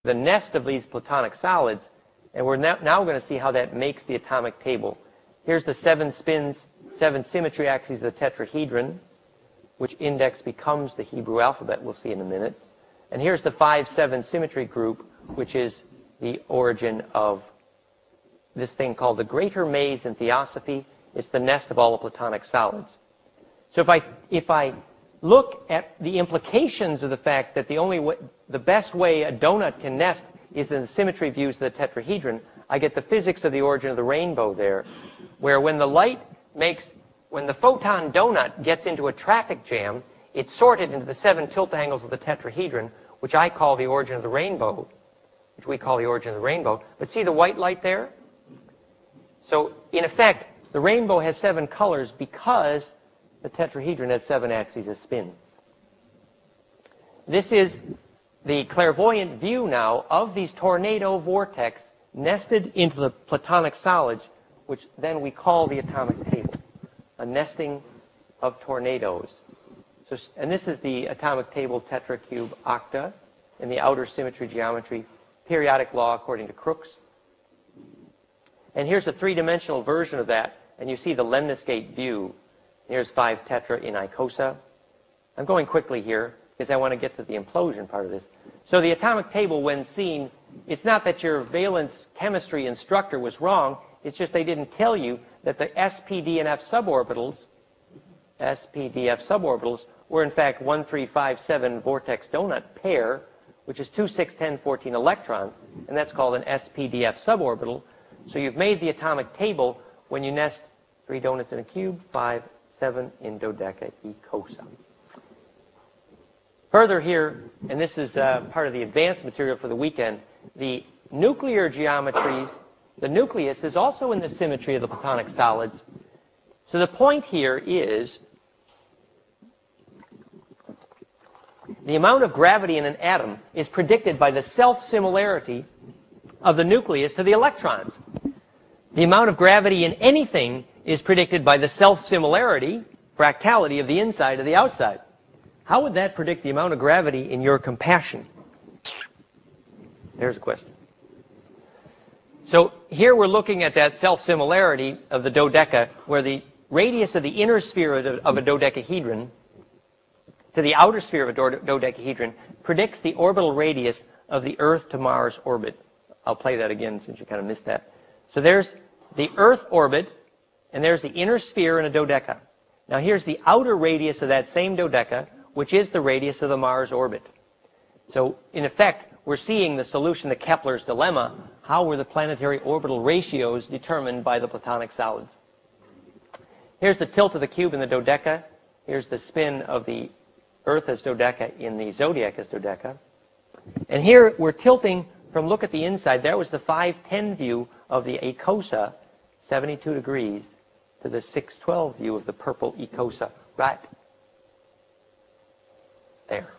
the nest of these platonic solids, and we're now going to see how that makes the atomic table. Here's the 7 spins, 7 symmetry axes of the tetrahedron, which index becomes the Hebrew alphabet, we'll see in a minute. And here's the 5-7 symmetry group, which is the origin of this thing called the greater maze in theosophy. It's the nest of all the platonic solids. So if I look at the implications of the fact that the best way a donut can nest is in the symmetry views of the tetrahedron, I get the physics of the origin of the rainbow there, where when the photon donut gets into a traffic jam, it's sorted into the 7 tilt angles of the tetrahedron, which I call the origin of the rainbow, which we call the origin of the rainbow. But see the white light there? So, in effect, the rainbow has 7 colors because the tetrahedron has 7 axes of spin. This is the clairvoyant view now of these tornado vortex nested into the platonic solids, which then we call the atomic table, a nesting of tornadoes. So, and this is the atomic table tetracube octa in the outer symmetry geometry, periodic law according to Crookes. And here's a 3-dimensional version of that, and you see the lemniscate view. Here's 5 tetra in icosa. I'm going quickly here because I want to get to the implosion part of this. So the atomic table, when seen, it's not that your valence chemistry instructor was wrong. It's just they didn't tell you that the SPD and F suborbitals, were in fact 1, 3, 5, 7 vortex donut pair, which is 2, 6, 10, 14 electrons, and that's called an SPDF suborbital. So you've made the atomic table when you nest 3 donuts in a cube, 5, 7 in dodecaecosa. Further here, and this is part of the advanced material for the weekend, the nuclear geometries, the nucleus is also in the symmetry of the platonic solids. So the point here is the amount of gravity in an atom is predicted by the self-similarity of the nucleus to the electrons. The amount of gravity in anything is predicted by the self-similarity, fractality of the inside to the outside. How would that predict the amount of gravity in your compassion? There's a question. So here we're looking at that self-similarity of the dodeca, where the radius of the inner sphere of a dodecahedron to the outer sphere of a dodecahedron predicts the orbital radius of the Earth to Mars orbit. I'll play that again since you kind of missed that. So there's the Earth orbit, and there's the inner sphere in a dodeca. Now here's the outer radius of that same dodeca, which is the radius of the Mars orbit. So in effect, we're seeing the solution to Kepler's dilemma. How were the planetary orbital ratios determined by the platonic solids? Here's the tilt of the cube in the dodeca. Here's the spin of the Earth as dodeca in the zodiac as dodeca. And here we're tilting from look at the inside. There was the 510 view of the icosa, 72 degrees, to the 612 view of the purple icosa, right there.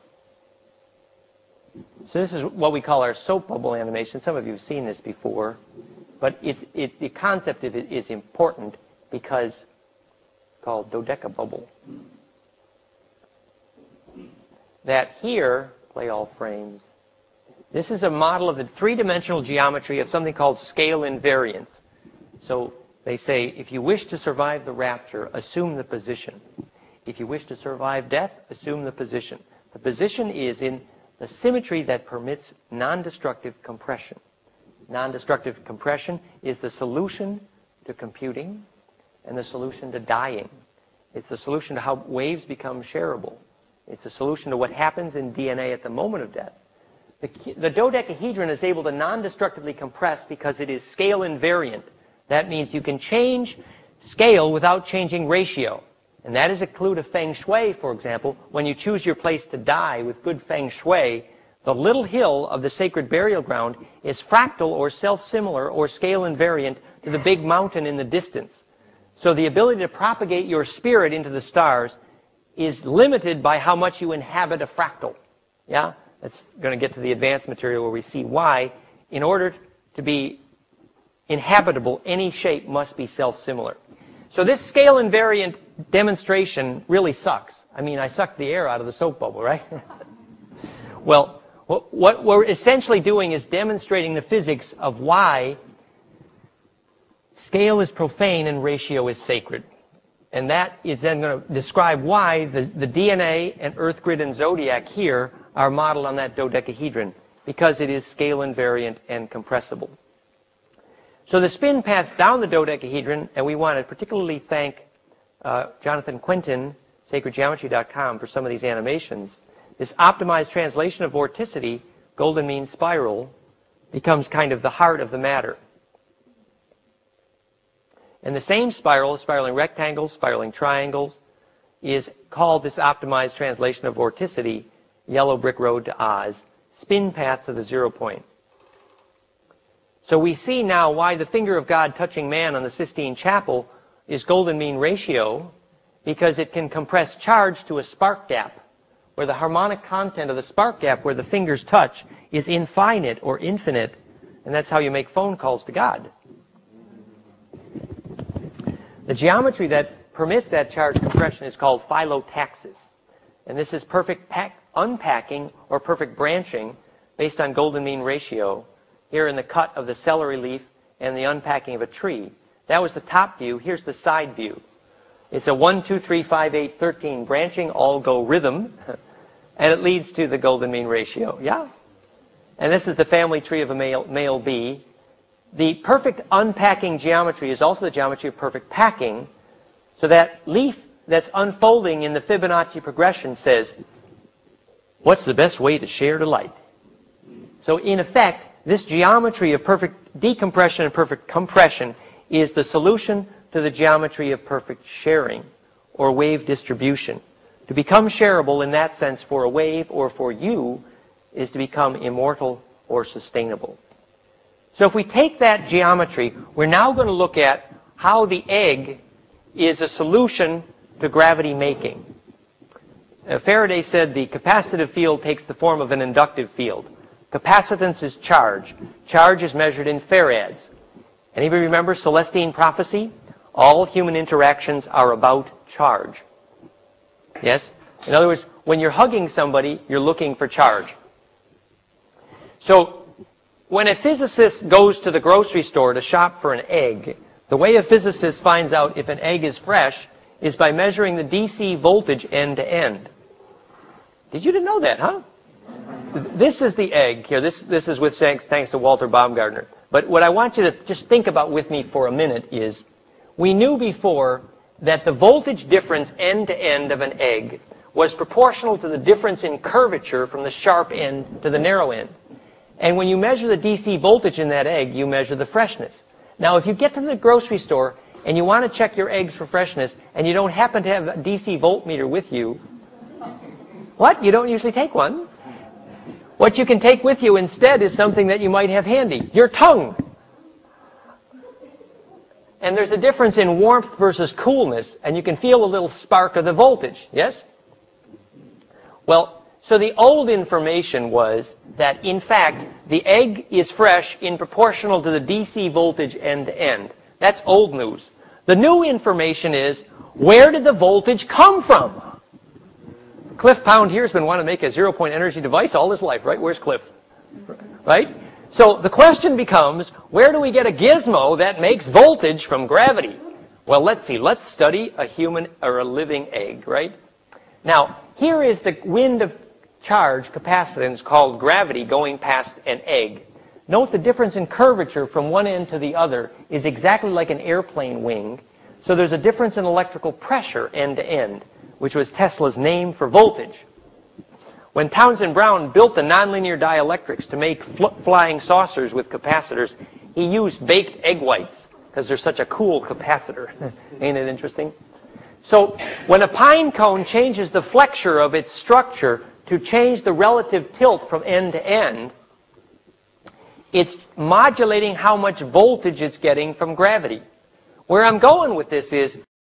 So this is what we call our soap bubble animation. Some of you have seen this before, but the concept of it is important because it's called dodeca bubble. That here, play all frames, this is a model of the 3-dimensional geometry of something called scale invariance. So they say, if you wish to survive the rapture, assume the position. If you wish to survive death, assume the position. The position is in the symmetry that permits non-destructive compression. Non-destructive compression is the solution to computing and the solution to dying. It's the solution to how waves become shareable. It's the solution to what happens in DNA at the moment of death. The dodecahedron is able to non-destructively compress because it is scale invariant. That means you can change scale without changing ratio. And that is a clue to feng shui, for example. When you choose your place to die with good feng shui, the little hill of the sacred burial ground is fractal or self-similar or scale invariant to the big mountain in the distance. So the ability to propagate your spirit into the stars is limited by how much you inhabit a fractal. Yeah? That's going to get to the advanced material where we see why, in order to be inhabitable, any shape must be self-similar. So this scale invariant demonstration really sucks. I mean, I sucked the air out of the soap bubble, right? Well, What we're essentially doing is demonstrating the physics of why scale is profane and ratio is sacred. And that is then going to describe why the DNA and Earth grid and zodiac here are modeled on that dodecahedron, because it is scale invariant and compressible. So the spin path down the dodecahedron, and we want to particularly thank Jonathan Quinton, sacredgeometry.com, for some of these animations. This optimized translation of vorticity, golden mean spiral, becomes kind of the heart of the matter. And the same spiral, spiraling rectangles, spiraling triangles, is called this optimized translation of vorticity, yellow brick road to Oz, spin path to the 0 point. So we see now why the finger of God touching man on the Sistine Chapel is golden mean ratio, because it can compress charge to a spark gap, where the harmonic content of the spark gap where the fingers touch is infinite or infinite, and that's how you make phone calls to God. The geometry that permits that charge compression is called phyllotaxis. And this is perfect unpacking or perfect branching based on golden mean ratio here in the cut of the celery leaf and the unpacking of a tree. That was the top view. Here's the side view. It's a 1, 2, 3, 5, 8, 13 branching algorithm, and it leads to the golden mean ratio. Yeah? And this is the family tree of a male bee. The perfect unpacking geometry is also the geometry of perfect packing. So that leaf that's unfolding in the Fibonacci progression says, what's the best way to share delight? So in effect, this geometry of perfect decompression and perfect compression is the solution to the geometry of perfect sharing or wave distribution. To become shareable in that sense for a wave or for you is to become immortal or sustainable. So if we take that geometry, we're now going to look at how the egg is a solution to gravity making. Faraday said the capacitive field takes the form of an inductive field. Capacitance is charge. Charge is measured in farads. Anybody remember Celestine prophecy? All human interactions are about charge. Yes? In other words, when you're hugging somebody, you're looking for charge. So when a physicist goes to the grocery store to shop for an egg, the way a physicist finds out if an egg is fresh is by measuring the DC voltage end to end. Did you know that, huh? This is the egg here. This is with thanks to Walter Baumgartner. But what I want you to just think about with me for a minute is, we knew before that the voltage difference end to end of an egg was proportional to the difference in curvature from the sharp end to the narrow end. And when you measure the DC voltage in that egg, you measure the freshness. Now, if you get to the grocery store and you want to check your eggs for freshness and you don't happen to have a DC voltmeter with you, what? You don't usually take one. What you can take with you instead is something that you might have handy, your tongue. And there's a difference in warmth versus coolness, and you can feel a little spark of the voltage, yes? Well, so the old information was that, in fact, the egg is fresh in proportional to the DC voltage end to end. That's old news. The new information is, where did the voltage come from? Cliff Pound here has been wanting to make a zero-point energy device all his life, right? Where's Cliff? Right? So the question becomes, where do we get a gizmo that makes voltage from gravity? Well, let's see. Let's study a human or a living egg, right? Now, here is the wind of charge capacitance called gravity going past an egg. Note the difference in curvature from one end to the other is exactly like an airplane wing. So there's a difference in electrical pressure end to end, which was Tesla's name for voltage. When Townsend Brown built the nonlinear dielectrics to make flying saucers with capacitors, he used baked egg whites because they're such a cool capacitor. Ain't it interesting? So when a pine cone changes the flexure of its structure to change the relative tilt from end to end, it's modulating how much voltage it's getting from gravity. Where I'm going with this is,